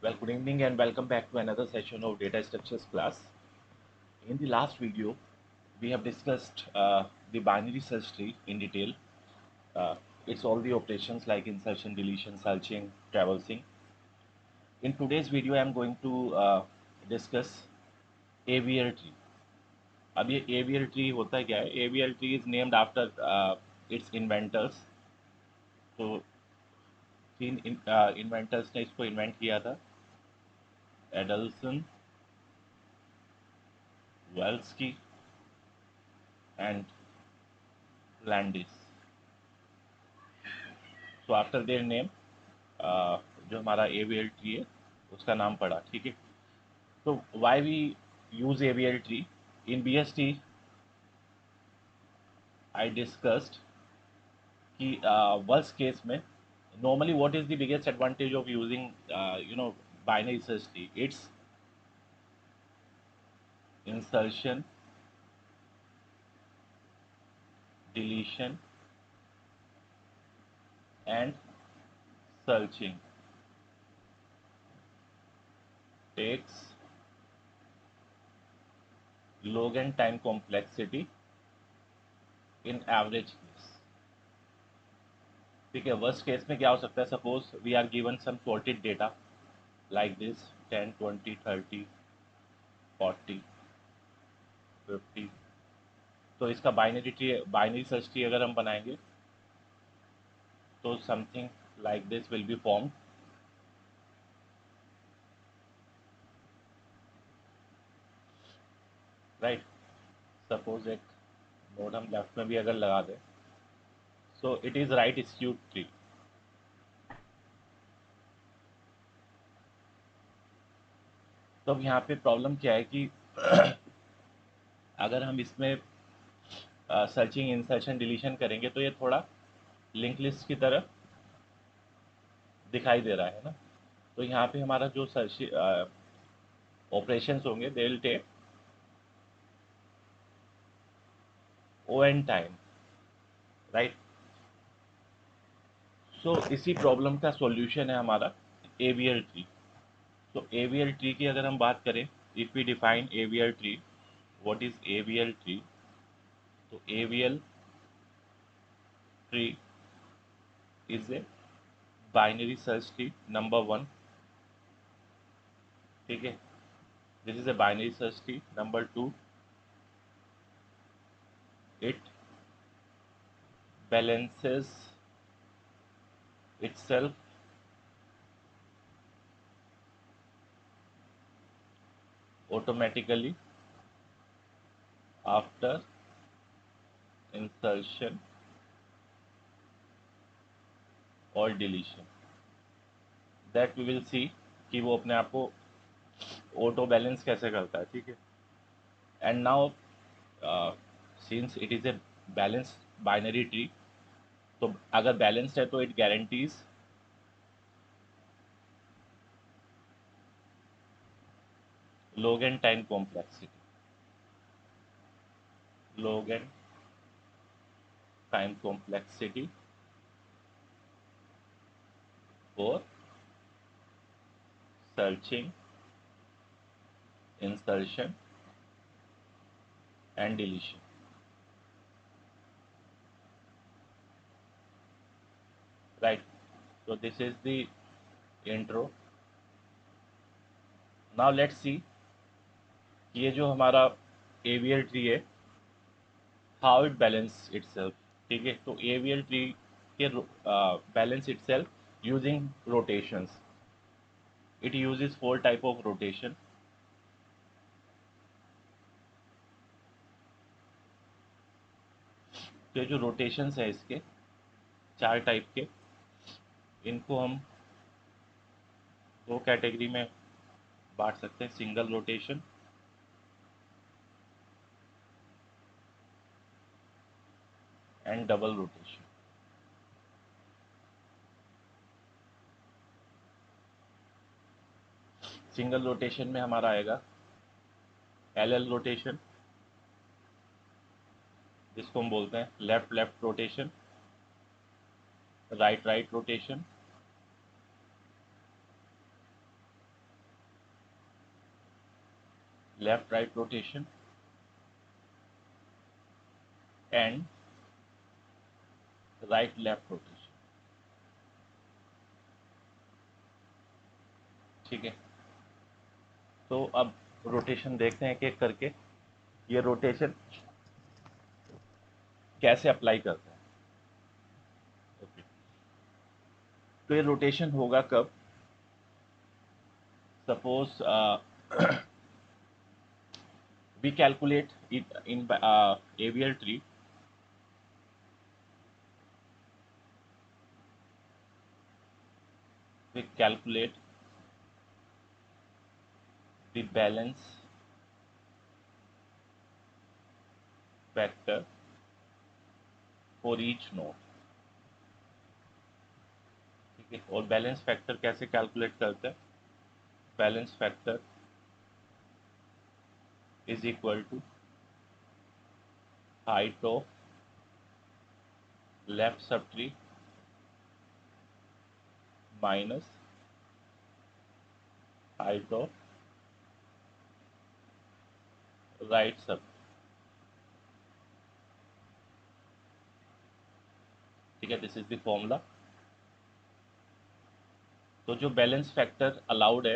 Well, good evening and welcome back to another session of data structures class. In the last video, we have discussed the binary search tree in detail. It's all the operations like insertion, deletion, searching, traversing. In today's video, I am going to discuss AVL tree. अब ये AVL tree होता है क्या है? AVL tree is named after its inventors. तो तीन inventors ने इसको इन्वेंट किया था, Adelson, Velsky and Landis. So after their name जो हमारा AVL ट्री है उसका नाम पड़ा. ठीक है, तो why we use AVL tree in BST. I discussed कि वर्स्ट केस में normally what is the biggest advantage of using binary search tree? It's insertion, deletion and searching takes log and time complexity in average case. ठीक है, worst case में क्या हो सकता है? Suppose we are given some sorted data like this 10, 20, 30, 40, 50. तो इसका binary search tree अगर हम बनाएंगे तो something like this will be form. Right, suppose एक नोड हम लेफ्ट में भी अगर लगा दें, so it is right skewed tree. तो अब यहाँ पे प्रॉब्लम क्या है कि अगर हम इसमें सर्चिंग, इंसर्शन, डिलीशन करेंगे तो ये थोड़ा लिंक लिस्ट की तरह दिखाई दे रहा है ना. तो यहाँ पे हमारा जो सर्च ऑपरेशंस होंगे they will take O N time. Right, so इसी प्रॉब्लम का सॉल्यूशन है हमारा AVL ट्री. तो AVL ट्री की अगर हम बात करें, if we define AVL tree, what is AVL tree? तो AVL tree is a binary search tree number one. ठीक है, this is a binary search tree. Number two, it balances itself automatically after insertion और deletion. That we will see कि वो अपने आप को auto balance कैसे करता है. ठीक है, and now since it is a balance binary tree, तो अगर बैलेंस्ड है तो it guarantees log and time complexity. Log and time complexity for searching, insertion and deletion. Right, so this is the intro. Now let's see ये जो हमारा AVL tree है, how it balance itself. ठीक है, तो AVL tree के balance itself using rotations. It uses 4 type of rotation. तो ये जो रोटेशंस है इसके 4 टाइप के, इनको हम 2 कैटेगरी में बांट सकते हैं, single rotation and double rotation. Single rotation में हमारा आएगा LL रोटेशन, जिसको हम बोलते हैं left left rotation, right right rotation left right rotation and right left rotation. ठीक है, तो अब रोटेशन देखते हैं एक एक करके, ये रोटेशन कैसे अप्लाई करते हैं। ओके, तो ये रोटेशन होगा कब, suppose we calculate it in avial tree. We calculate the balance factor for each node. ठीक है, और बैलेंस फैक्टर कैसे कैलकुलेट करते हैं, balance factor is equal to height of left sub tree minus height of right sub. ठीक है, this is the formula. तो जो बैलेंस फैक्टर अलाउड है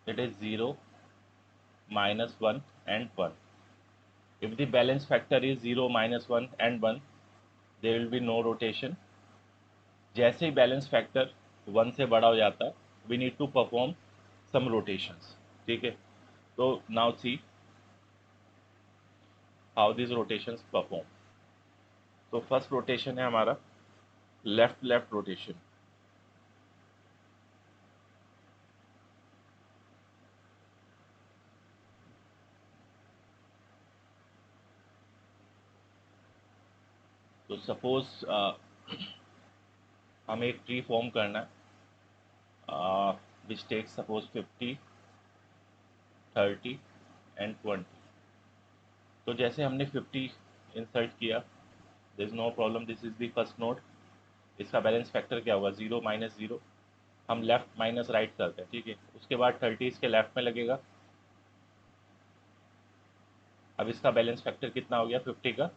it is 0, -1 and 1. If the balance factor is 0, -1 and 1, there will be no rotation. जैसे ही balance factor 1 से बड़ा हो जाता है we need to perform some rotations. ठीक है, तो now see how this rotations perform. तो फर्स्ट रोटेशन है हमारा लेफ्ट लेफ्ट रोटेशन। तो सपोज हमें एक ट्री फॉर्म करना है विच टेक्स सपोज 50, 30 एंड 20। तो जैसे हमने 50 इंसर्ट किया, this is no problem, this is the first node. इसका बैलेंस फैक्टर क्या होगा, 0 -0, हम लेफ्ट माइनस राइट करते हैं। ठीक है, उसके बाद 30 इसके लेफ्ट में लगेगा। अब इसका बैलेंस फैक्टर कितना हो गया 50 का,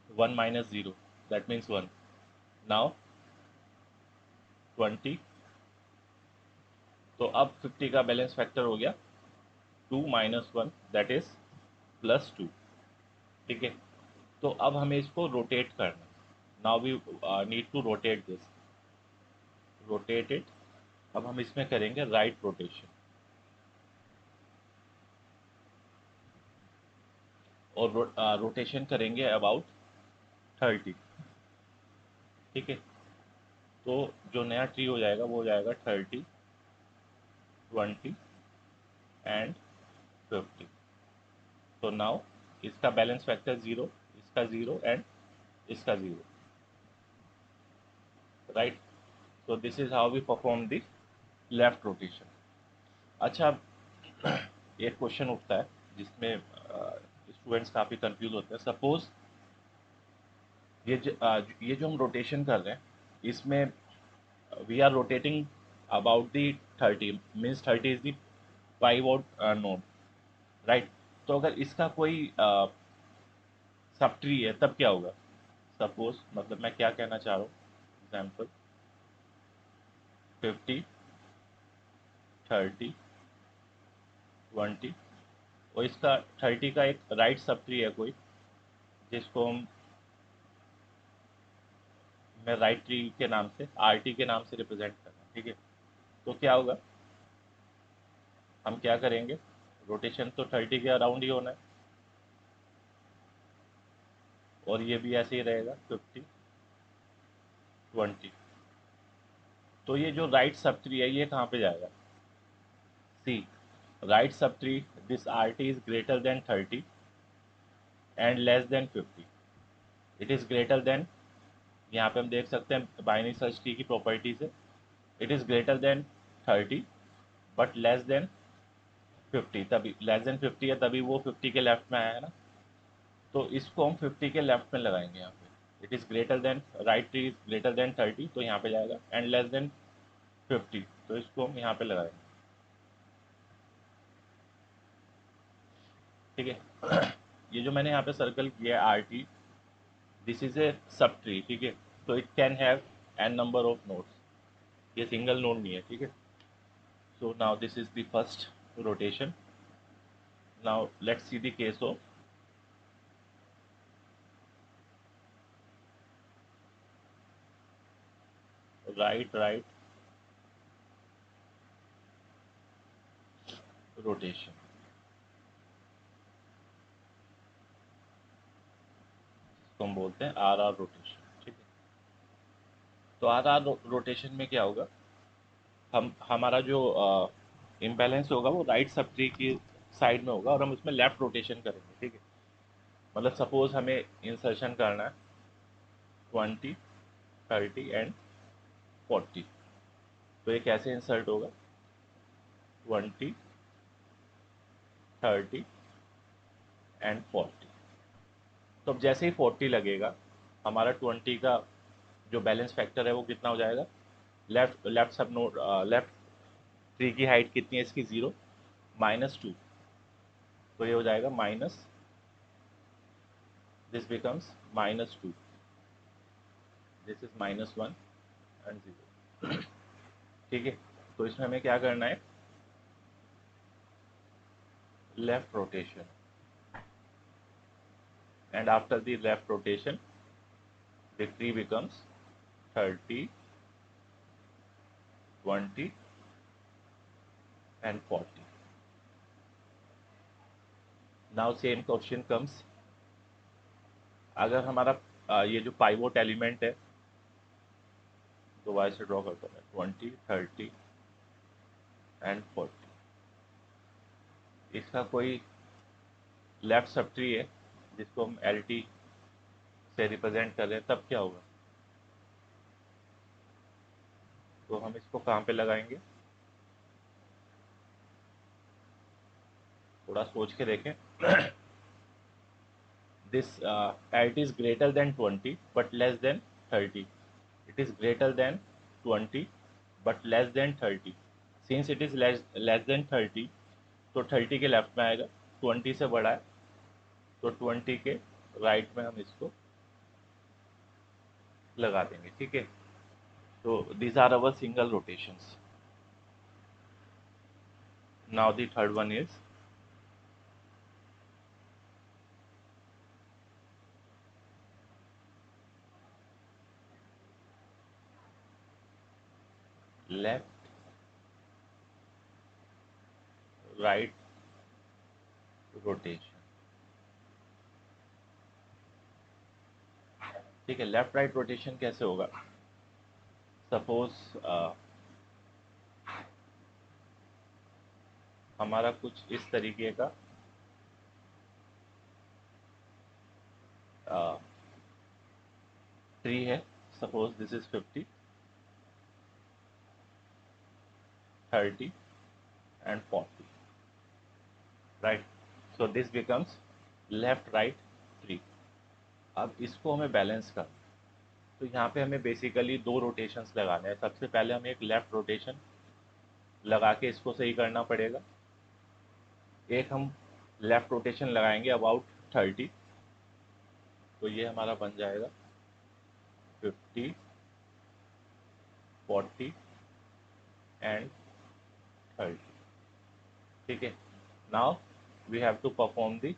1 -0, दैट मीन्स 1। नाउ 20, तो अब 50 का बैलेंस फैक्टर हो गया 2 - 1, दैट इज +2। ठीक है, तो अब हमें इसको रोटेट करना। Now we need to rotate this, rotate it. अब हम इसमें करेंगे राइट रोटेशन और रोटेशन करेंगे अबाउट 30। ठीक है, तो जो नया ट्री हो जाएगा वो हो जाएगा 30, 20 एंड 50। तो नाउ इसका बैलेंस फैक्टर 0, इसका 0 एंड इसका 0, right. so this is how we perform the left rotation। अच्छा, अब एक क्वेश्चन उठता है जिसमें स्टूडेंट्स काफ़ी कंफ्यूज होते हैं। सपोज ये जो हम रोटेशन कर रहे हैं इसमें we are rotating about the 30, means 30 is the pivot node, right. तो अगर इसका कोई सब ट्री है तब क्या होगा, सपोज मतलब मैं क्या कहना चाह रहा हूँ, एग्जाम्पल 50, 30, 20, और इसका 30 का एक राइट सब ट्री है कोई, जिसको मैं राइट ट्री के नाम से, RT के नाम से रिप्रेजेंट कर रहा हूँ। ठीक है, तो क्या होगा, हम क्या करेंगे, रोटेशन तो 30 के अराउंड ही होना है और ये भी ऐसे ही रहेगा 50, 20। तो ये जो राइट सब ट्री है ये कहाँ पे जाएगा, see right sub tree, this RT is greater than 30 and less than 50। It is greater than, यहाँ पे हम देख सकते हैं बाइनरी सर्च ट्री की प्रॉपर्टीज है, it is greater than 30 but less than 50। तभी लेस देन 50 है तभी वो 50 के लेफ्ट में आया है ना, तो इसको हम 50 के लेफ्ट में लगाएंगे यहाँ पे। It is greater then, right tree is greater than 30 तो यहाँ पे जाएगा, एंड लेस देन 50 तो इसको हम यहाँ पे लगाएंगे। ठीक है। ये जो मैंने यहाँ पे सर्कल किया है R T, this is a sub tree, ठीक है। तो it can have an number of nodes, ये सिंगल नोड नहीं है, ठीक है। So now this is the first rotation. Now let's see the case of right right rotation. तो हम बोलते हैं आर आर रोटेशन, ठीक है। तो आर आर रोटेशन में क्या होगा, हम हमारा जो इम्बैलेंस होगा वो राइट सब ट्री की साइड में होगा और हम उसमें लेफ्ट रोटेशन करेंगे, ठीक है। मतलब सपोज हमें इंसर्शन करना है 20, 30 एंड 40। तो ये कैसे इंसर्ट होगा, 20, 30 एंड 40। तो अब जैसे ही 40 लगेगा, हमारा 20 का जो बैलेंस फैक्टर है वो कितना हो जाएगा, लेफ्ट लेफ्ट सब नोड, लेफ्ट ट्री की हाइट कितनी है इसकी, 0, -2। तो ये हो जाएगा minus, this becomes -2, this is -1 and 0, ठीक है। तो इसमें हमें क्या करना है, left rotation, and after the left rotation the tree becomes 30, 20 and 40. Now same question comes, अगर हमारा ये जो पाइवोट एलिमेंट है, दोबारा से ड्रॉ करता हूँ, 20, 30 एंड 40, इसका कोई लेफ्ट सब ट्री है जिसको हम एल टी से रिप्रेजेंट कर रहे हैं, तब क्या होगा। तो हम इसको कहाँ पे लगाएंगे, थोड़ा सोच के देखें। this it is greater than 20 but less than 30, it is greater than 20 but less than 30, since it is less than 30, तो 30 के लेफ्ट में आएगा, 20 से बड़ा है तो 20 के राइट में हम इसको लगा देंगे, ठीक है। तो these are our single rotations. Now the third one is left right rotation, ठीक है। लेफ्ट राइट रोटेशन कैसे होगा, सपोज हमारा कुछ इस तरीके का ट्री है, suppose this is 50, 30 and 40, right. So this becomes left right tree. अब इसको हमें बैलेंस करना, तो यहाँ पे हमें बेसिकली दो रोटेशंस लगाने हैं। सबसे पहले हमें एक लेफ्ट रोटेशन लगा के इसको सही करना पड़ेगा, एक हम लेफ्ट रोटेशन लगाएंगे अबाउट 30, तो ये हमारा बन जाएगा 50, 40 एंड 30, ठीक है। Now we have to perform the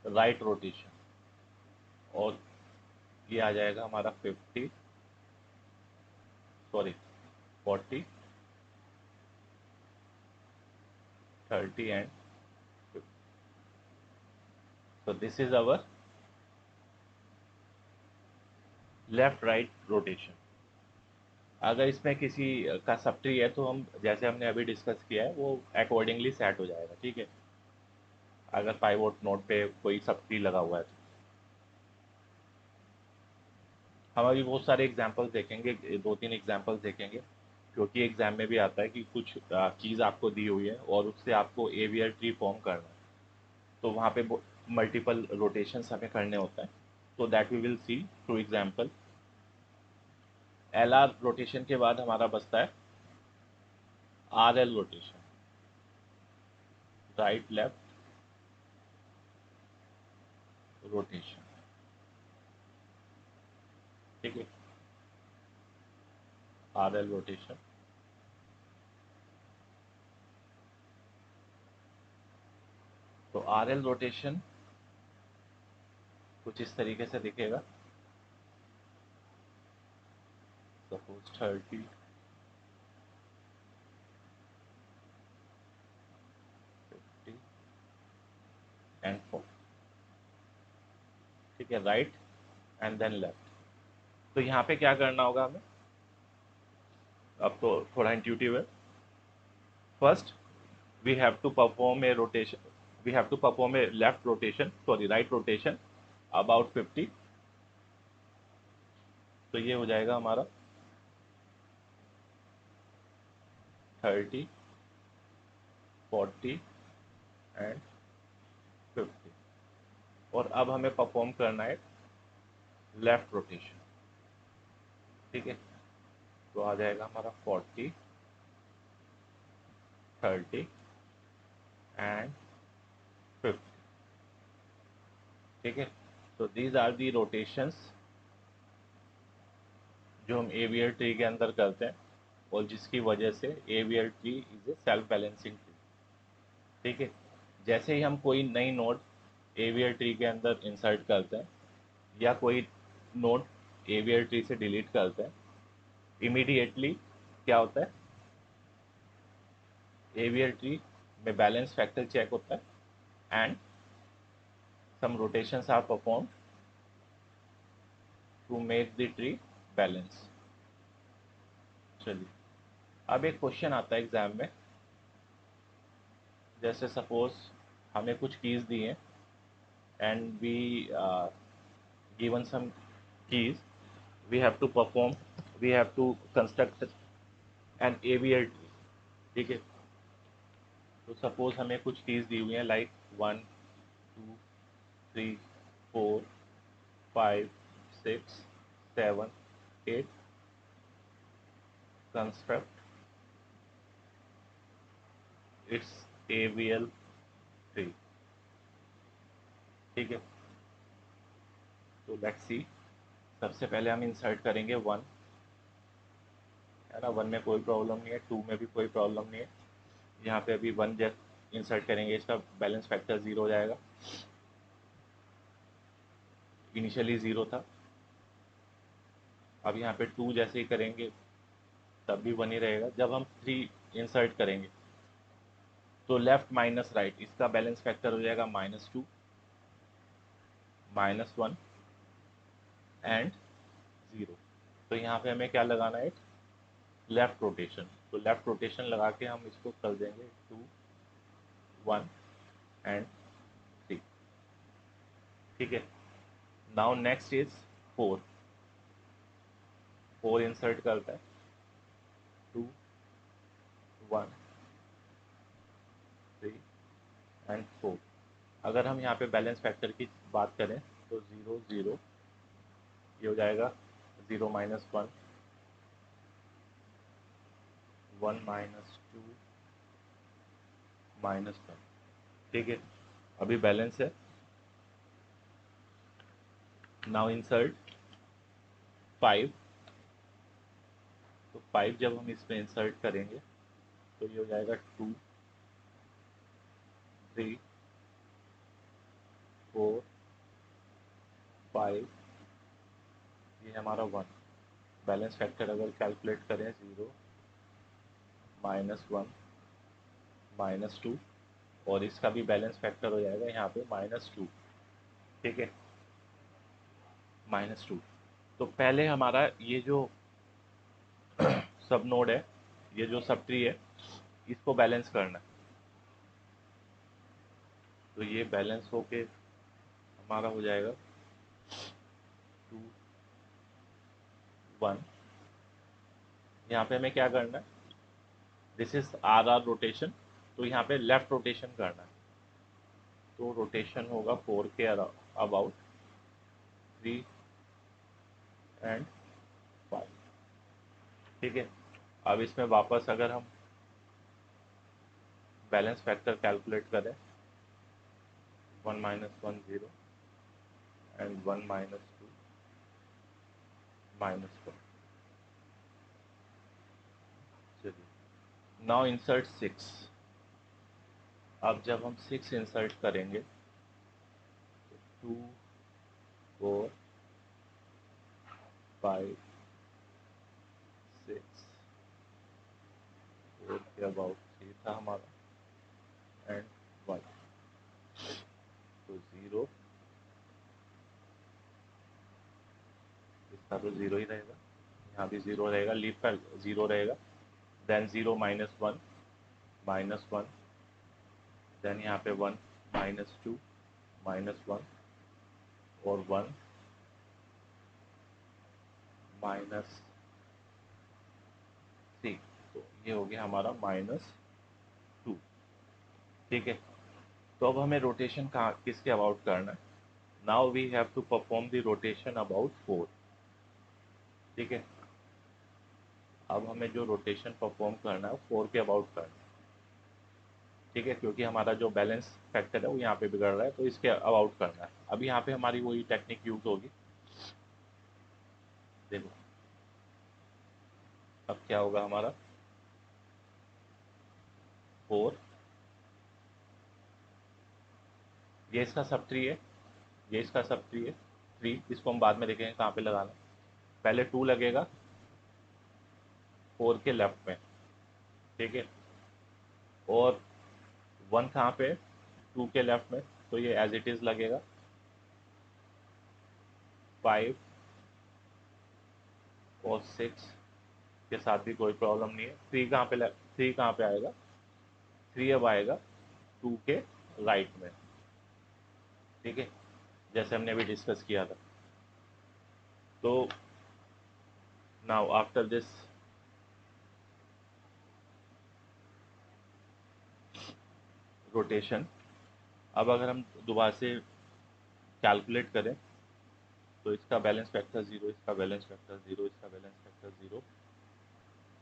right rotation, और ये आ जाएगा हमारा 50, sorry 40, 30 and 50। so this is our left right rotation. अगर इसमें किसी का सब ट्री है तो हम, जैसे हमने अभी डिस्कस किया है, वो अकॉर्डिंगली सेट हो जाएगा, ठीक है। अगर पाइवोट नोड पे कोई सब ट्री लगा हुआ है तो हम अभी बहुत सारे एग्जांपल्स देखेंगे, दो तीन एग्जांपल्स देखेंगे, क्योंकि एग्जाम में भी आता है कि कुछ चीज़ आपको दी हुई है और उससे आपको एवियर ट्री फॉर्म करना है, तो वहाँ पे मल्टीपल रोटेशंस हमें करने होता है। तो that we will see through example. L R rotation के बाद हमारा बचता है R L rotation, right left rotation, ठीक है, आर एल रोटेशन। तो आर एल रोटेशन कुछ इस तरीके से दिखेगा। सपोज 30, 50 एंड 4, ठीक है, राइट एंड देन लेफ्ट। तो यहाँ पे क्या करना होगा हमें, अब तो थोड़ा इंट्यूटिव है। First we have to perform a rotation, we have to perform a left rotation, sorry right rotation about 50। तो ये हो जाएगा हमारा 30, 40 एंड 50। और अब हमें परफॉर्म करना है लेफ्ट रोटेशन, ठीक है। तो आ जाएगा हमारा 40, 30 एंड 50, ठीक है। तो दीज आर दी रोटेशंस जो हम एवीएल ट्री के अंदर करते हैं, और जिसकी वजह से AVL tree is A self balancing tree, ठीक है। जैसे ही हम कोई नई नोड एवीएल ट्री के अंदर इंसर्ट करते हैं या कोई नोड एवीएल ट्री से डिलीट करते हैं, इमीडिएटली क्या होता है, एवीएल ट्री में बैलेंस फैक्टर चेक होता है and some rotations are perform to make the tree balance. चलिए, अब एक क्वेश्चन आता है एग्जाम में, जैसे सपोज हमें कुछ कीज दी हैं and we given some keys, we have to perform, we have to construct an AVL tree, ठीक है। तो सपोज हमें कुछ कीज दी हुई हैं like 1, 2, 3, 4, 5, 6, 7, 8, construct its AVL tree, ठीक है। तो लेट्स सी, सबसे पहले हम इंसर्ट करेंगे 1, है ना। 1 में कोई प्रॉब्लम नहीं है, 2 में भी कोई प्रॉब्लम नहीं है। यहाँ पे अभी 1 जब इंसर्ट करेंगे इसका बैलेंस फैक्टर 0 हो जाएगा, इनिशियली 0 था। अब यहाँ पे 2 जैसे ही करेंगे तब भी 1 ही रहेगा। जब हम 3 इंसर्ट करेंगे तो लेफ्ट माइनस राइट, इसका बैलेंस फैक्टर हो जाएगा -2, -1 एंड 0। तो यहाँ पे हमें क्या लगाना है, लेफ्ट रोटेशन। तो लेफ्ट रोटेशन लगा के हम इसको कर देंगे 2, 1 एंड 3, ठीक है। नाउ नेक्स्ट इज 4, 4 इंसर्ट करता है, 2, 1, 3 एंड 4। अगर हम यहाँ पे बैलेंस फैक्टर की बात करें तो 0, 0, ये हो जाएगा 0 -1, 1 -2 -1, ठीक है। अभी बैलेंस है। Now insert 5। तो 5 जब हम इसमें इंसर्ट करेंगे तो ये हो जाएगा 2, 3, 4, 5, ये हमारा 1। बैलेंस फैक्टर अगर कैलकुलेट करें 0, -1, -2, और इसका भी बैलेंस फैक्टर हो जाएगा यहाँ पे -2, ठीक है, -2। तो पहले हमारा ये जो सब नोड है, ये जो सब ट्री है, इसको बैलेंस करना है। तो ये बैलेंस होके हमारा हो जाएगा 2, 1। यहाँ पे हमें क्या करना है, दिस इज आर रोटेशन, तो यहाँ पे लेफ्ट रोटेशन करना है। तो रोटेशन होगा 4 के अबाउट, 3 एंड 5, ठीक है। अब इसमें वापस अगर हम बैलेंस फैक्टर कैलकुलेट करें, 1 -1 0, and 1 minus 2 minus 1. चलिए नाउ इंसर्ट 6. अब जब हम 6 इंसर्ट करेंगे तो 2 4 5 6 4 के अबाउट 3 था हमारा एंड 1. तो 0 इसका तो 0 ही रहेगा, यहाँ भी 0 रहेगा, लीफ का 0 रहेगा. Then 0 minus 1 minus 1. देन यहाँ पे 1 minus 2 minus 1 और 1 minus 3. तो ये हो गया हमारा -2. ठीक है. तो अब हमें रोटेशन कहाँ किसके अबाउट करना है. Now we have to perform the rotation about 4. ठीक है. अब हमें जो रोटेशन परफॉर्म करना है वो 4 के अबाउट करना है. ठीक है, क्योंकि हमारा जो बैलेंस फैक्टर है वो यहाँ पे बिगड़ रहा है, तो इसके अबाउट करना है. अब यहाँ पे हमारी वही टेक्निक यूज होगी. देखो अब क्या होगा हमारा 4, ये इसका सब ट्री है, ये इसका सब ट्री है. 3 इसको हम बाद में देखेंगे कहाँ पे लगाना. पहले 2 लगेगा 4 के लेफ्ट में. ठीक है. और 1 कहाँ पे 2 के लेफ्ट में, तो ये एज इट इज़ लगेगा. 5 और 6 के साथ भी कोई प्रॉब्लम नहीं है. 3 कहाँ पे आएगा. 3 अब आएगा 2 के राइट में. ठीक है, जैसे हमने अभी डिस्कस किया था. तो नाउ आफ्टर दिस रोटेशन, अब अगर हम दोबारा से कैलकुलेट करें तो इसका बैलेंस फैक्टर 0, इसका बैलेंस फैक्टर 0, इसका बैलेंस फैक्टर 0,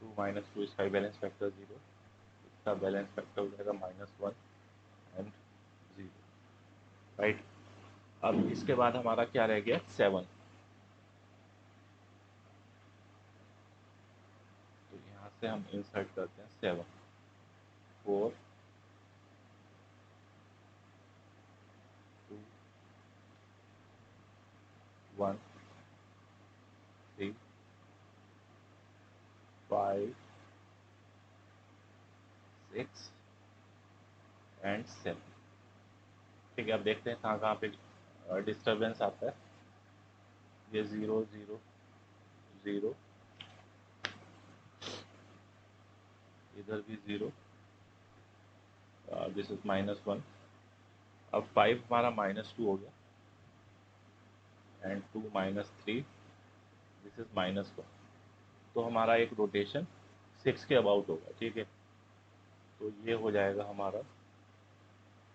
2 minus 2 इसका बैलेंस फैक्टर 0, इसका बैलेंस फैक्टर हो जाएगा -1 एंड 0. राइट. अब इसके बाद हमारा क्या रह गया 7. तो यहाँ से हम इंसर्ट करते हैं 7. 4 2 1 3 5 6 एंड 7. ठीक है. अब देखते हैं कहाँ कहाँ पे डिस्टर्बेंस आता है. ये 0 0 0, इधर भी 0, दिस इज -1. अब 5 हमारा -2 हो गया एंड 2 -3, दिस इज -1. तो हमारा एक रोटेशन 6 के अबाउट होगा. ठीक है. तो ये हो जाएगा हमारा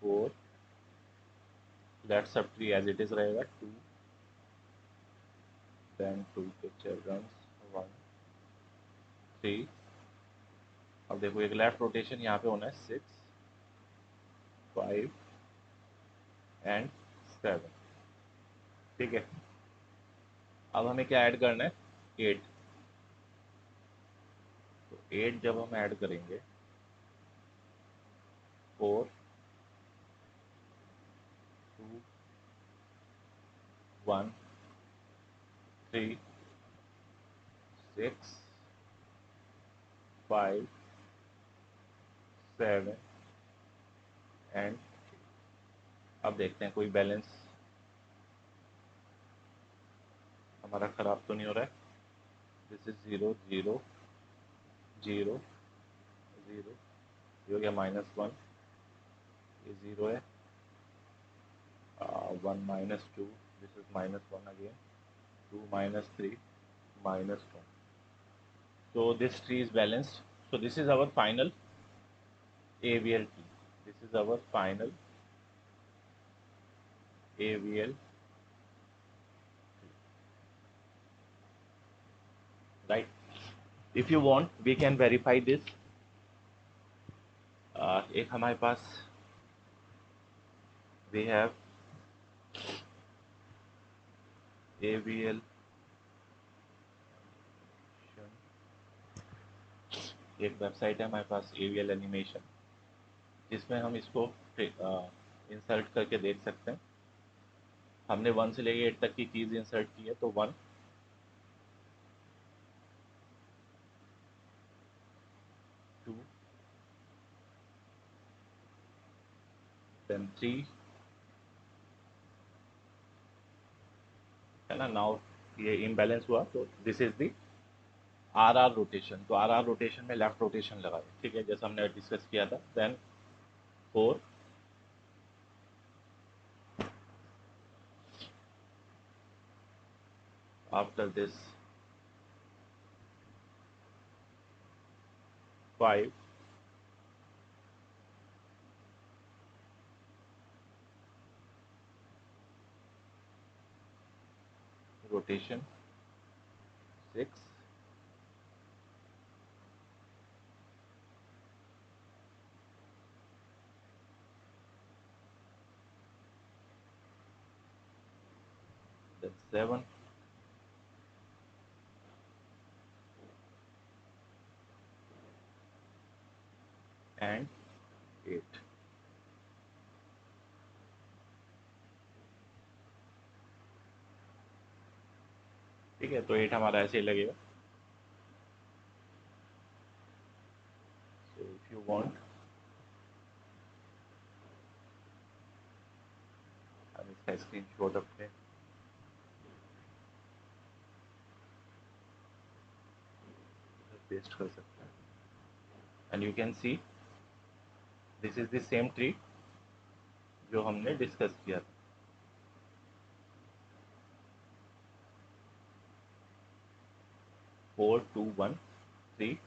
4, late sub tree as it is रहेगा. 2 देन 2 के चिल्ड्रन 1 3. अब देखो एक लेफ्ट रोटेशन यहाँ पे होना है 6 5 एंड 7. ठीक है. अब हमें क्या ऐड करना है 8. तो 8 जब हम ऐड करेंगे 4 2 1 3 6 5 7 एंड. अब देखते हैं कोई बैलेंस हमारा ख़राब तो नहीं हो रहा है. दिस इज 0 0 0 0, ये हो गया -1, ये 0 है. 1 -2, this is -1 again. 2 -3 -1. So this tree is balanced. So this is our final AVL tree. This is our final AVL, right? If you want, we can verify this. एक हमारे पास we have AVL, एक website है हमारे पास AVL animation, जिसमें हम इसको insert करके देख सकते हैं। हमने 1 से लेके 8 तक की कीज इंसर्ट की है, तो 1, 2, देन 3, है ना। नाउ ये इम्बैलेंस हुआ, तो this is the RR rotation. तो RR रोटेशन में लेफ्ट रोटेशन लगाए, ठीक है, जैसा हमने डिस्कस किया था। Then 4, after this 5, rotation 6, then 7, and 8। ठीक है, तो 8 हमारा ऐसे ही लगेगा। सो इफ यू वांट, हम इसका स्क्रीन शॉट अपने पेस्ट कर सकते हैं, and you can see this is the same tree जो हमने डिस्कस किया था। 4, 2, 1, 3,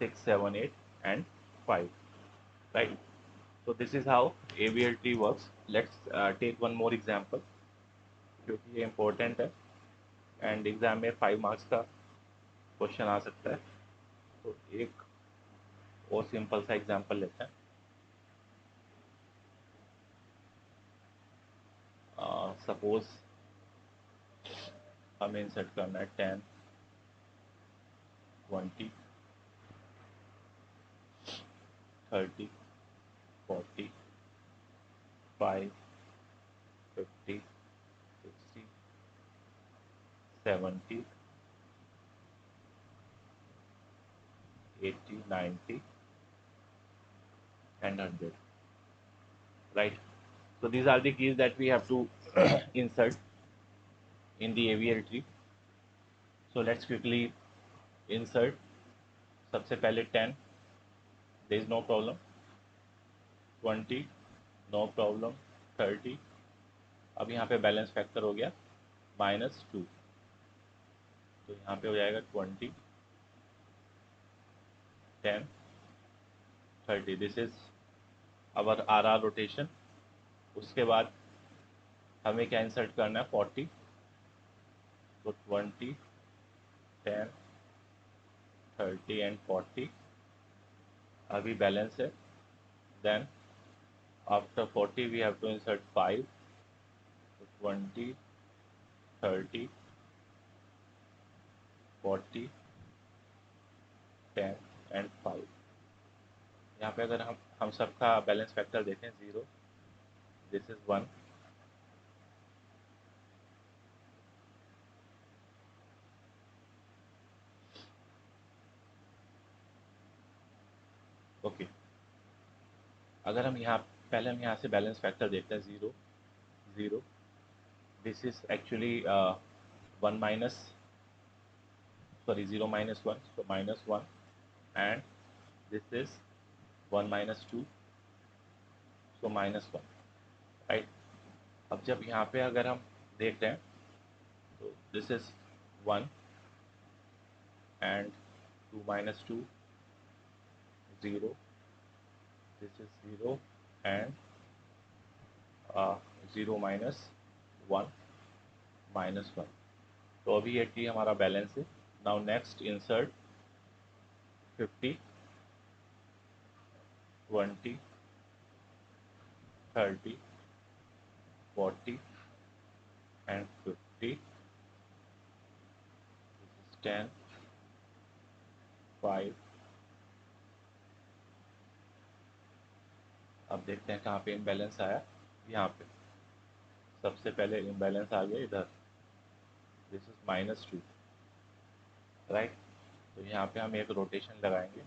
6, 7, 8 and 5, right? So this is how AVL tree works. Let's take one more example, क्योंकि ये important है एंड एग्जाम में 5 मार्क्स का क्वेश्चन आ सकता है। तो एक और सिंपल सा एग्जांपल लेते हैं। सपोज हमें इंसर्ट करना है 10, 20, 30, 40, 5, 50, 60, 70, 80, 90 and 100, right? So these are the keys that we have to insert in the AVL tree. So let's quickly insert. सबसे पहले 10, there is no problem, 20, no problem, 30, अब यहाँ पे बैलेंस फैक्टर हो गया -2, तो यहाँ पे हो जाएगा 20, 10, 30। This is our RR rotation. उसके बाद हमें क्या इंसर्ट करना है, 40, तो 20, 10, 30 एंड 40 अभी बैलेंस है। Then after 40 we have to insert 5, तो 20, 30, 40, 10 एंड 5। यहाँ पे अगर हम सबका बैलेंस फैक्टर देखें 0, दिस इज 1, ओके। अगर हम यहाँ पहले हम यहाँ से बैलेंस फैक्टर देखते हैं 0, 0, this is actually 1 minus, sorry, 0 minus 1, so -1, and this is 1 minus 2, so -1, right? अब जब यहाँ पे अगर हम देख रहे हैं, तो this is 1 and 2 minus 2, 0, this is 0 and 0 minus 1, -1। तो अभी ये टी हमारा बैलेंस है। Now next insert 50, 20, 30, 40 and 50 10, 5। अब देखते हैं कहाँ पे इम्बैलेंस आया। यहाँ पे सबसे पहले इम्बैलेंस आ गया इधर, दिस इज -2, राइट। तो यहाँ पे हम एक रोटेशन लगाएंगे,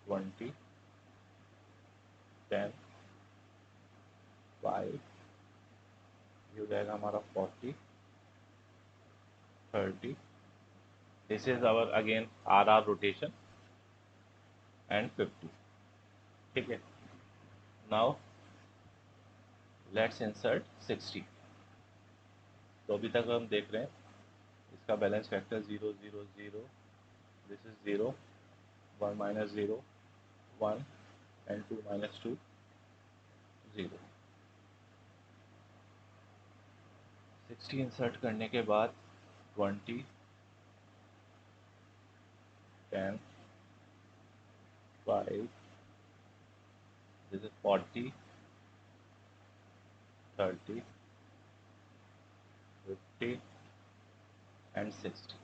20, 10, 5, ये हो जाएगा हमारा 40, 30। This is our again R rotation and 50। ठीक है, नाउ लेट्स इंसर्ट 60। तो अभी तक हम देख रहे हैं इसका balance factor 0 0 0, this is 0, 1 minus 0, 1 and 2 minus 2, 0। 60 insert करने के बाद 20, 10, 5, दिस इज 40, 30, 50 एंड 60।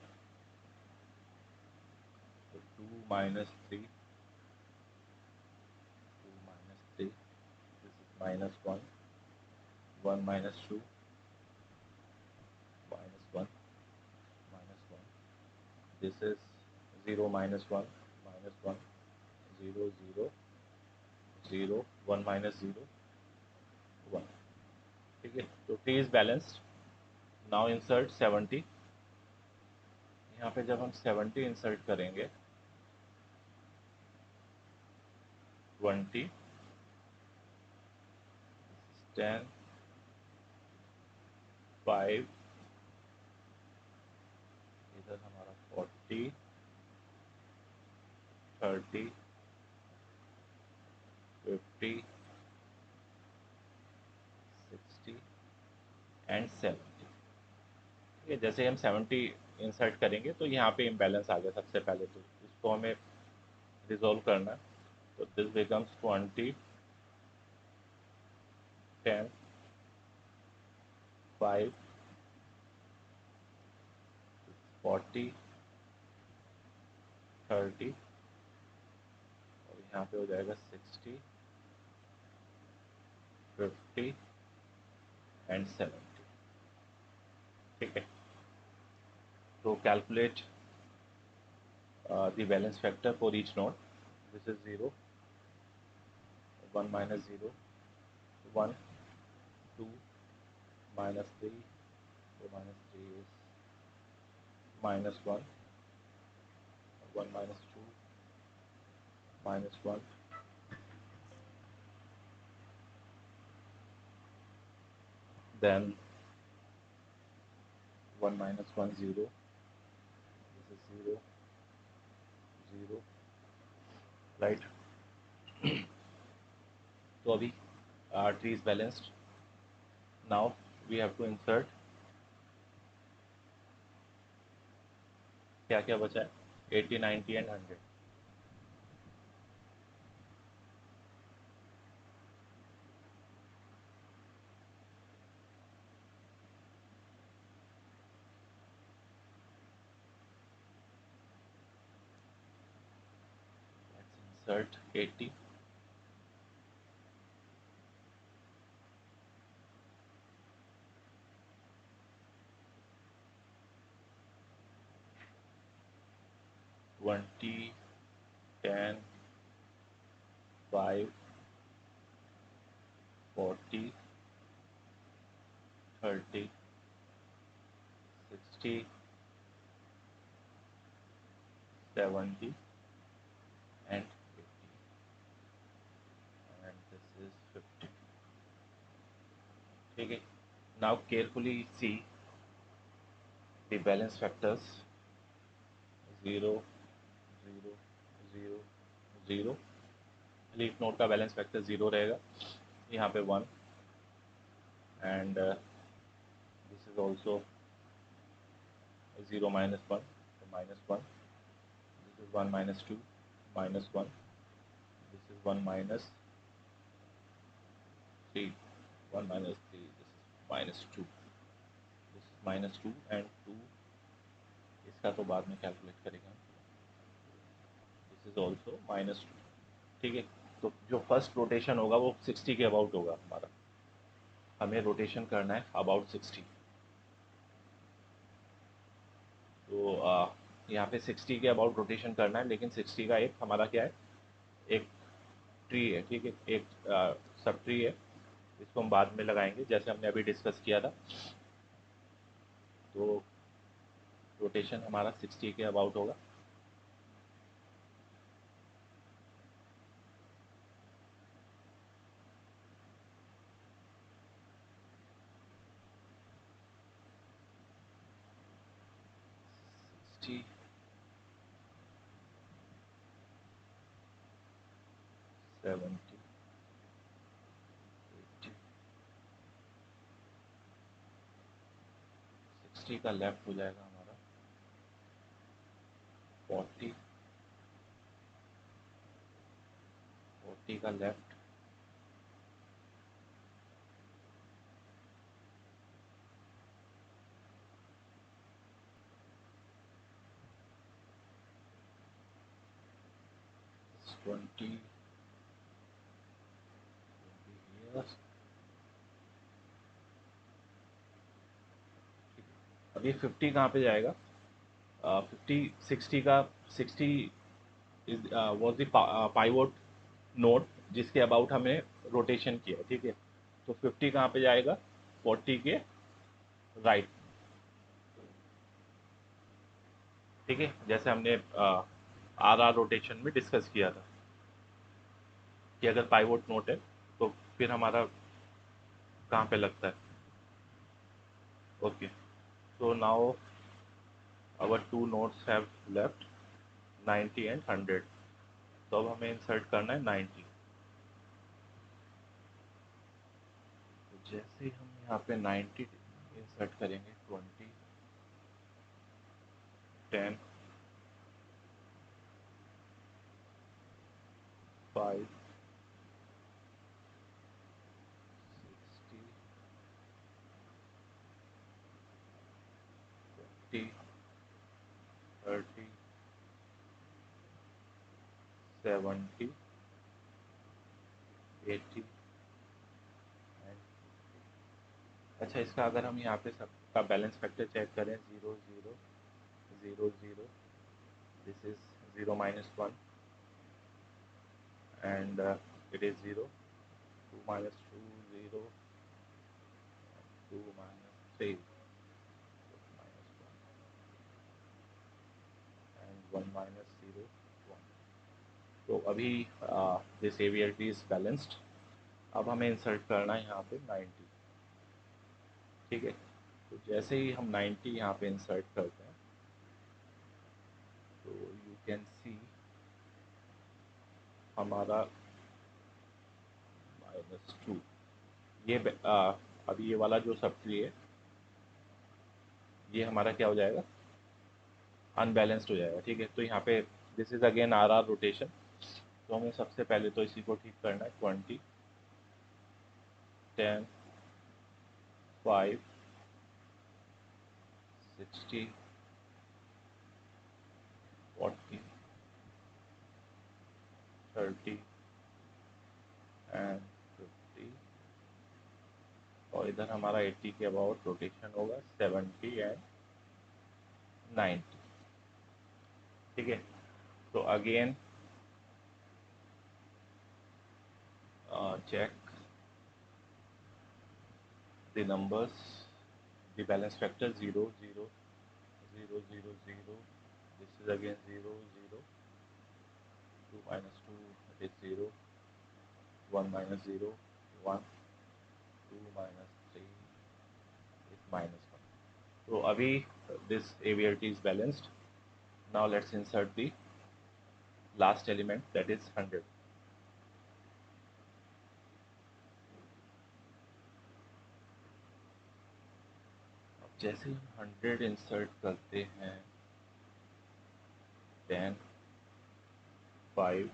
तो 2 minus 3, 2 minus 3, this is -1, 1 minus 2, -1, -1, this is 0 -1, -1, 0 0 0, 1 minus 0, 1। ठीक है, तो T is balanced. Now insert 70। यहाँ पे जब हम 70 इंसर्ट करेंगे, 20, 10, 5, इधर हमारा 40, 30, 50, 60 एंड 70। ठीक है, जैसे हम 70 इंसर्ट करेंगे तो यहाँ पे इम्बैलेंस आ गया सबसे पहले, तो इसको हमें रिजॉल्व करना है। तो दिस बिकम्स 20, 10, 5, 40, 30, और यहाँ पे हो जाएगा 60, 50 एंड 70। ठीक है, तो calculate the balance factor for each node. This is 0, 1 minus 0, 1, 2, minus 3, so minus 3 is minus 1, 1 minus 2, minus 1, then 1 minus 1, 0, this is 0, 0, right? तो अभी tree is balanced. Now we have to insert, क्या क्या बचा है, 80, 90 and 100। Let's insert 80, 20, 10, 5, 40, 30, 60, 70 and 80, and this is 50. ठीक है, now carefully see the balance factors, 0, 0, 0, 0। Leaf node का balance factor 0 रहेगा, यहाँ पे 1, एंड दिस इज ऑल्सो 0 -1, तो -1, this is 1 -2, -1, this is 1 -3, 1 -3, this is -2, this is -2 and 2 is इसका तो बाद में कैलकुलेट करेंगे। This is also -2। ठीक है, तो जो फर्स्ट रोटेशन होगा वो 60 के अबाउट होगा हमारा। हमें रोटेशन करना है अबाउट 60। तो यहाँ पे 60 के अबाउट रोटेशन करना है, लेकिन 60 का एक हमारा क्या है, एक ट्री है। ठीक है, एक सब ट्री है, इसको हम बाद में लगाएंगे जैसे हमने अभी डिस्कस किया था। तो रोटेशन हमारा 60 के अबाउट होगा। सिक्सटी, 70, 80, 60 का लेफ्ट हो जाएगा हमारा 40, 40 का लेफ्ट 20, 20 अभी 50 कहाँ पे जाएगा? 50, 60 का 60 is was the pivot note जिसके अबाउट हमें रोटेशन किया। ठीक है, तो 50 कहाँ पे जाएगा? 40 के राइट। ठीक है, जैसे हमने आर रोटेशन में डिस्कस किया था कि अगर पाइवोट नोट है तो फिर हमारा कहाँ पे लगता है। Okay, so now our two notes have left 90 and 100। तो अब हमें इंसर्ट करना है 90। तो जैसे ही हम यहाँ पे 90 इंसर्ट करेंगे, 20, 10, 5, 60, 20, 30, 70, 80 एंड। अच्छा, इसका अगर हम यहाँ पे सबका बैलेंस फैक्टर चेक करें, 0, 0, 0, 0, this is 0 minus 1 and it is 0, 2 minus 2, 0, 2 minus 3, minus 1 and 1 minus 0, 1। तो अभी दिस एवीएलटी इज बैलेंस्ड। अब हमें इंसर्ट करना है यहाँ पे 90। ठीक है, तो जैसे ही हम 90 यहाँ पे इंसर्ट करते हैं, तो यू कैन सी हमारा -2। ये अभी ये वाला जो सब ट्री है, ये हमारा क्या हो जाएगा? अनबैलेंस्ड हो जाएगा। ठीक है, तो यहाँ पे this is again R rotation. तो हमें सबसे पहले तो इसी को ठीक करना है। 20, 10, 5, 60, 40, 30 एंड 50। और इधर हमारा 80 के अबाउट रोटेशन होगा, 70 एंड 90। ठीक है, तो again check the numbers, the balance factor 0, 0, 0, 0, 0. This is again 0, 0, 2 minus 2, it is 0, 1 minus 0, 1, 2 minus 3 is -1. So abhi this AVLT is balanced. Now let's insert the last element, that is 100. अब जैसे हम 100 insert करते हैं, 10, 5,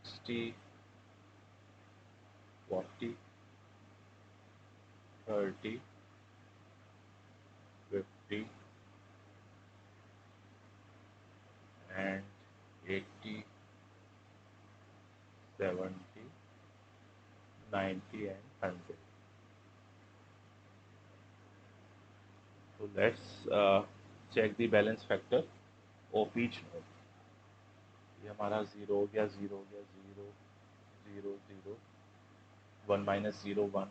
60, 40, 30, and 80, 70, 90 and 100. So let's check the balance factor of each node. ये हमारा zero हो गया, zero हो गया, zero zero zero, one minus zero one,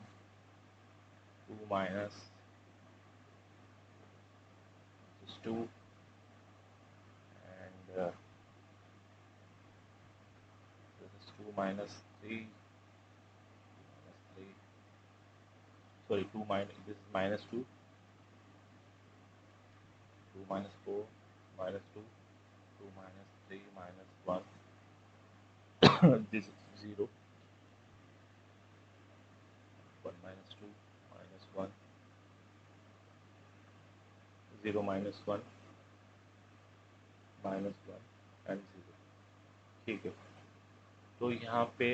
two minus two, and this is two minus three, sorry, two minus, this is minus two, two minus four, minus two, two minus three, minus one, this is zero, one minus two, minus one, zero minus one, minus one and zero. ठीक है, तो यहाँ पे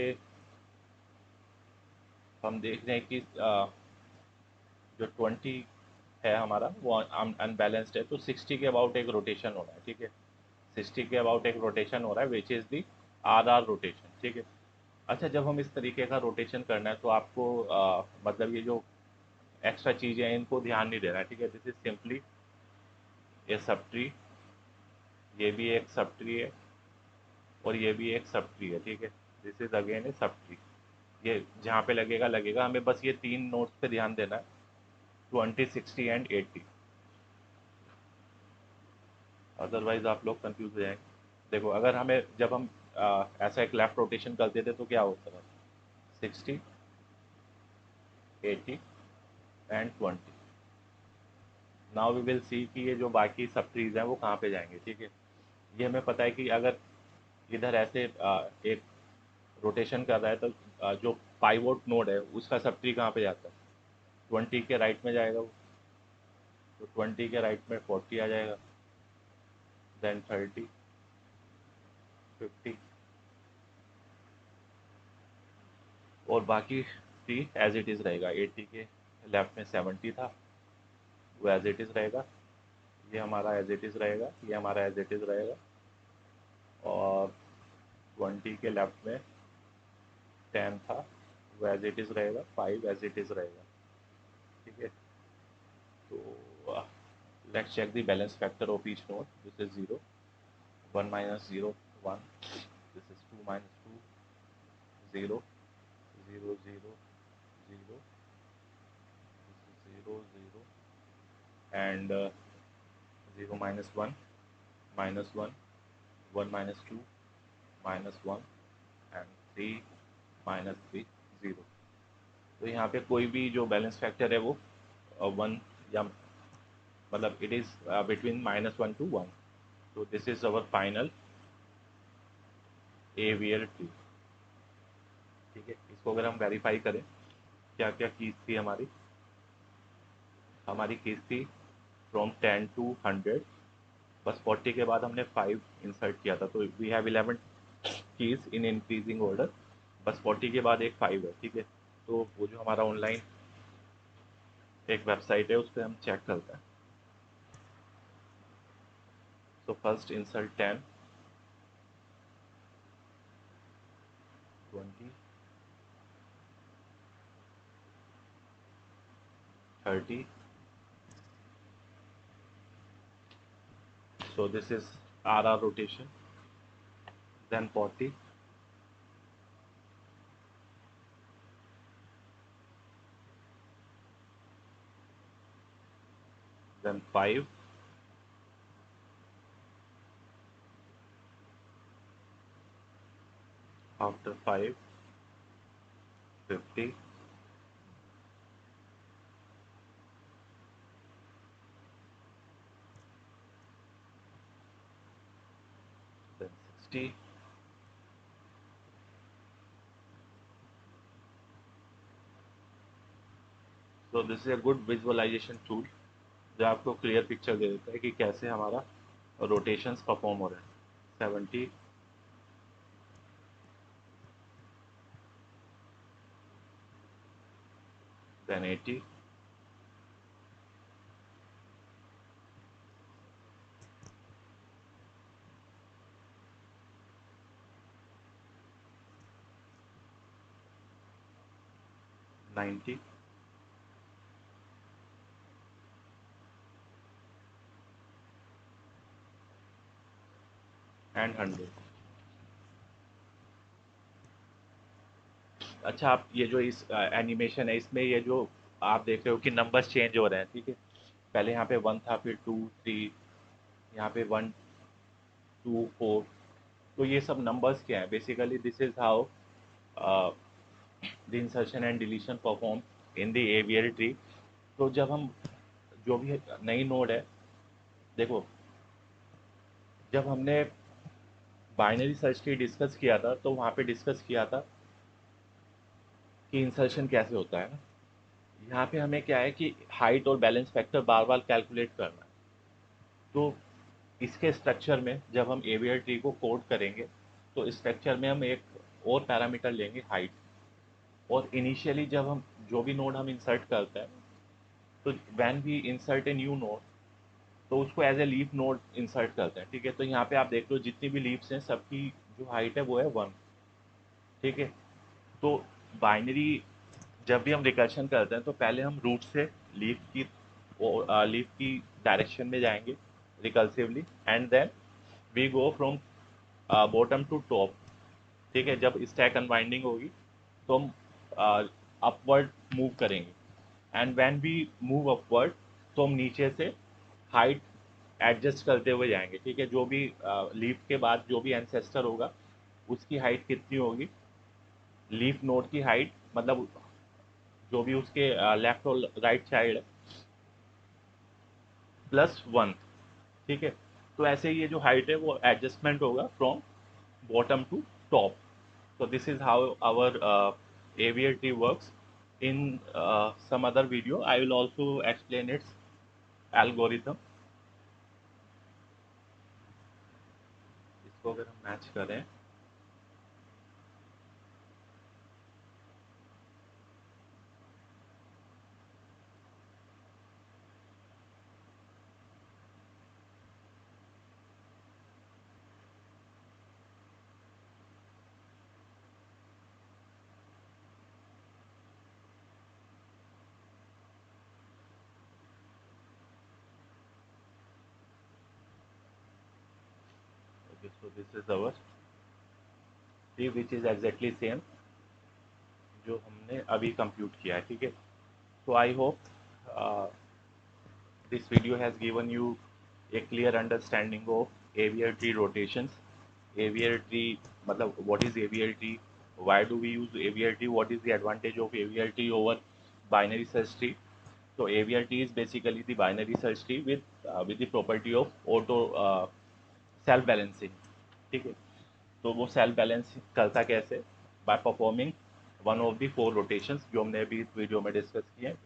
हम देख रहे हैं कि जो 20 है हमारा वो अनबैलेंस्ड है, तो 60 के अबाउट एक रोटेशन हो रहा है। ठीक है, 60 के अबाउट एक रोटेशन हो रहा है which is the R rotation. ठीक है, अच्छा, जब हम इस तरीके का रोटेशन करना है तो आपको मतलब ये जो एक्स्ट्रा चीज़ें हैं इनको ध्यान नहीं देना है। ठीक है, this is simply A sub tree, ये भी एक सब ट्री है और ये भी एक सब ट्री है। ठीक है, this is again A sub tree. ये जहाँ पे लगेगा लगेगा, हमें बस ये तीन नोट्स पे ध्यान देना है, 20, 60 एंड 80। अदरवाइज आप लोग कंफ्यूज हो जाएंगे। देखो, अगर हमें जब हम ऐसा एक लेफ्ट रोटेशन करते थे तो क्या होता था, 60, 80 and 20। Now we will see कि ये जो बाकी सब ट्रीज हैं वो कहाँ पे जाएंगे। ठीक है, ये हमें पता है कि अगर इधर ऐसे एक रोटेशन कर रहा है तो जो पाइवोट नोड है उसका सब ट्री कहाँ पे जाता है, 20 के राइट में जाएगा वो, तो 20 के राइट में 40 आ जाएगा, देन 30, 50 और बाकी ट्री एज इट इज़ रहेगा। 80 के लेफ्ट में 70 था, वो एज इट इज़ रहेगा, ये हमारा एज इट इज़ रहेगा, ये हमारा एज इट इज़ रहेगा, और 20 के लेफ्ट में 10 था, वो एज इट इज़ रहेगा, 5 एज इट इज़ रहेगा। ठीक है, तो let's check the balance factor of each node. This is 0, 1 minus 0, 1, this is 2 minus 2, 0, 0 0 0, this is 0 0, and 0 minus 1, minus 1, 1 minus 2, minus 1, and 3 minus 3, 0। तो यहाँ पे कोई भी जो बैलेंस फैक्टर है वो 1 या मतलब इट इज़ बिटवीन -1 to 1। तो this is our final AVL tree. ठीक है, इसको अगर हम वेरीफाई करें, क्या क्या कीज थी हमारी, हमारी कीज थी फ्रॉम 10 to 100, बस 40 के बाद हमने 5 इंसर्ट किया था, तो we have 11 keys in increasing order, बस 40 के बाद एक 5 है। ठीक है, तो वो जो हमारा ऑनलाइन एक वेबसाइट है उस पर हम चेक करते हैं। So first insert 10, 20, 30, so this is RR rotation, then 40, then 5, after 5, 50, then 60, so this is a good visualization tool जो आपको क्लियर पिक्चर दे देता है कि कैसे हमारा रोटेशंस परफॉर्म हो रहे हैं। 70, then 80, 90 एंड 100। अच्छा, आप ये जो इस एनिमेशन है, इसमें ये जो आप देख रहे हो कि नंबर्स चेंज हो रहे हैं, ठीक है। पहले यहाँ पे 1 था, फिर 2 3, यहाँ पे 1 2 4। तो ये सब नंबर्स क्या है? Basically this is how the insertion and deletion perform in the AVL tree. तो जब हम जो भी नई नोड है, देखो, जब हमने बाइनरी सर्च ट्री डिस्कस किया था तो वहाँ पे डिस्कस किया था कि इंसर्शन कैसे होता है ना। यहाँ पे हमें क्या है कि हाइट और बैलेंस फैक्टर बार बार कैलकुलेट करना है। तो इसके स्ट्रक्चर में जब हम एवियर ट्री को कोड करेंगे तो स्ट्रक्चर में हम एक और पैरामीटर लेंगे, हाइट। और इनिशियली जब हम जो भी नोड हम इंसर्ट करते हैं, तो when we insert a new node, तो उसको as a leaf node insert करते हैं, ठीक है। तो यहाँ पे आप देख लो जितनी भी लीव्स हैं सबकी जो हाइट है वो है 1, ठीक है। तो बाइनरी जब भी हम रिकर्शन करते हैं तो पहले हम रूट से लीफ की लीफ की डायरेक्शन में जाएंगे recursively, and then we go from bottom to top, ठीक है। जब स्टैक अनवाइंडिंग होगी तो हम अपवर्ड मूव करेंगे, and when we move upward तो हम नीचे से हाइट एडजस्ट करते हुए जाएंगे, ठीक है। जो भी लीफ के बाद जो भी एंसेस्टर होगा उसकी हाइट कितनी होगी, लीफ नोड की हाइट, मतलब जो भी उसके लेफ्ट और राइट साइड है, +1, ठीक है। तो ऐसे ही ये जो हाइट है वो एडजस्टमेंट होगा from bottom to top. So this is how our aviar tree works. In some other video, I will also explain its algorithm. इसको अगर हम मैच करें, okay, so this is our tree which is exactly same जो हमने अभी compute किया है, ठीक है। So I hope this video has given you a clear understanding of aviar tree rotations. Aviar tree, मतलब what is aviar tree? Why do we use aviar tree? What is the advantage of aviar tree over binary search tree? So aviar tree is basically the binary search tree with the property of auto self balancing, ठीक है। तो वो self balance करता कैसे? By performing one of the 4 rotations जो हमने अभी इस वीडियो में डिस्कस किए हैं,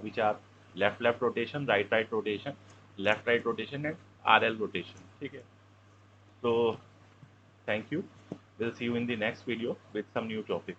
which are left left rotation, right right rotation, left right rotation and RL rotation, ठीक है। तो thank you, will see you in the next video with some new topic.